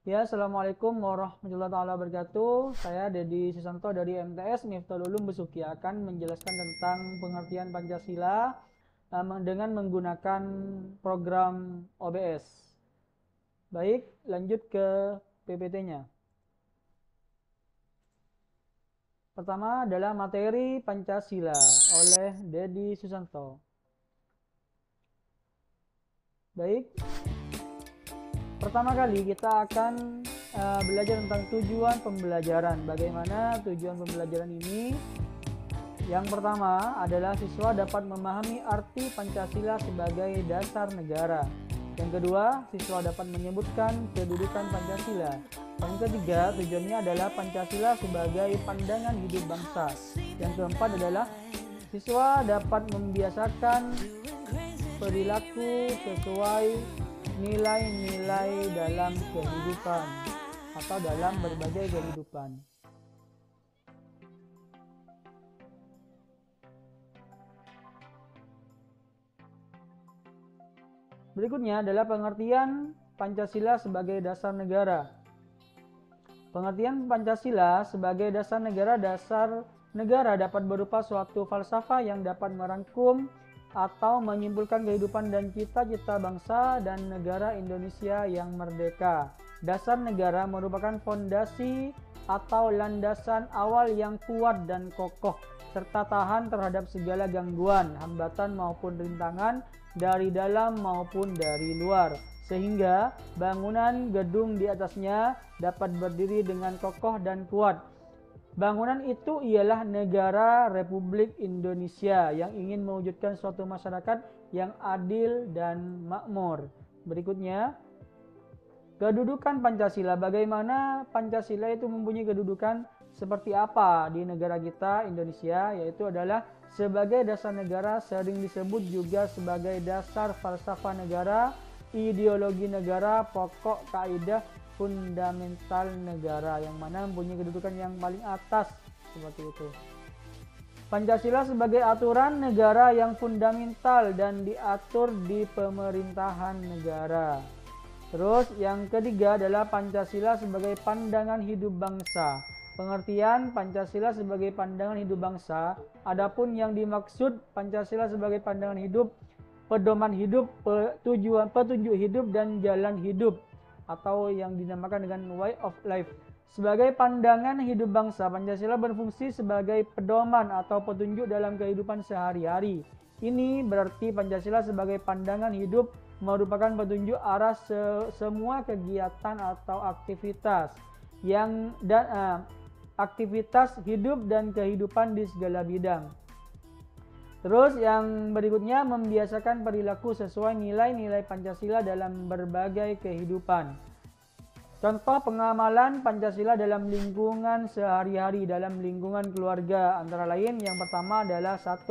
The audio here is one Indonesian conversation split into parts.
Ya, Assalamualaikum warahmatullahi wabarakatuh. Saya Dedi Susanto dari MTS Miftahul Ulum Besuki akan menjelaskan tentang pengertian Pancasila dengan menggunakan program OBS. Baik, lanjut ke PPT-nya. Pertama adalah materi Pancasila oleh Dedi Susanto. Baik, pertama kali kita akan belajar tentang tujuan pembelajaran. Bagaimana tujuan pembelajaran ini? Yang pertama adalah siswa dapat memahami arti Pancasila sebagai dasar negara. Yang kedua, siswa dapat menyebutkan kedudukan Pancasila. Yang ketiga, tujuannya adalah Pancasila sebagai pandangan hidup bangsa. Yang keempat adalah siswa dapat membiasakan perilaku sesuai nilai-nilai dalam kehidupan atau dalam berbagai kehidupan. Berikutnya adalah pengertian Pancasila sebagai dasar negara. Pengertian Pancasila sebagai dasar negara dapat berupa suatu falsafah yang dapat merangkum atau menyimpulkan kehidupan dan cita-cita bangsa dan negara Indonesia yang merdeka. Dasar negara merupakan fondasi atau landasan awal yang kuat dan kokoh, serta tahan terhadap segala gangguan, hambatan maupun rintangan dari dalam maupun dari luar, sehingga bangunan gedung di atasnya dapat berdiri dengan kokoh dan kuat. Bangunan itu ialah negara Republik Indonesia yang ingin mewujudkan suatu masyarakat yang adil dan makmur. Berikutnya, kedudukan Pancasila. Bagaimana Pancasila itu mempunyai kedudukan seperti apa di negara kita Indonesia, yaitu adalah sebagai dasar negara, sering disebut juga sebagai dasar falsafah negara, ideologi negara, pokok kaidah fundamental negara, yang mana mempunyai kedudukan yang paling atas, seperti itu. Pancasila sebagai aturan negara yang fundamental dan diatur di pemerintahan negara. Terus yang ketiga adalah Pancasila sebagai pandangan hidup bangsa. Pengertian Pancasila sebagai pandangan hidup bangsa, adapun yang dimaksud Pancasila sebagai pandangan hidup, pedoman hidup, petunjuk hidup dan jalan hidup, atau yang dinamakan dengan way of life. Sebagai pandangan hidup bangsa, Pancasila berfungsi sebagai pedoman atau petunjuk dalam kehidupan sehari-hari. Ini berarti Pancasila sebagai pandangan hidup merupakan petunjuk arah semua kegiatan atau aktivitas aktivitas hidup dan kehidupan di segala bidang. Terus yang berikutnya, membiasakan perilaku sesuai nilai-nilai Pancasila dalam berbagai kehidupan. Contoh pengamalan Pancasila dalam lingkungan sehari-hari, dalam lingkungan keluarga, antara lain yang pertama adalah 1.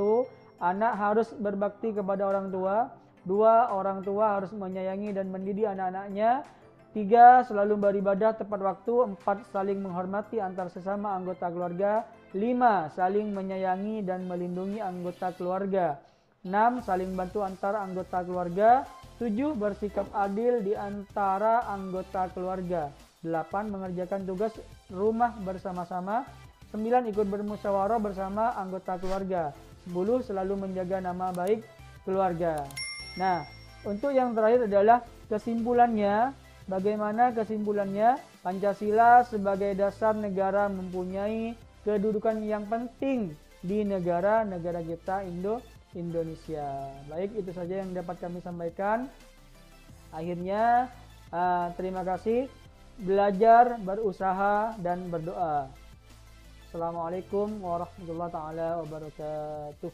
Anak harus berbakti kepada orang tua. 2. Orang tua harus menyayangi dan mendidik anak-anaknya. 3. Selalu beribadah tepat waktu. 4. Saling menghormati antar sesama anggota keluarga. 5. Saling menyayangi dan melindungi anggota keluarga. 6. Saling bantu antar anggota keluarga. 7. Bersikap adil di antara anggota keluarga. 8. Mengerjakan tugas rumah bersama-sama. 9. Ikut bermusyawarah bersama anggota keluarga. 10. Selalu menjaga nama baik keluarga. Nah, untuk yang terakhir adalah kesimpulannya. Bagaimana kesimpulannya? Pancasila sebagai dasar negara mempunyai kedudukan yang penting di negara kita Indonesia. Baik, itu saja yang dapat kami sampaikan. Akhirnya, terima kasih. Belajar, berusaha, dan berdoa. Assalamualaikum warahmatullahi wabarakatuh.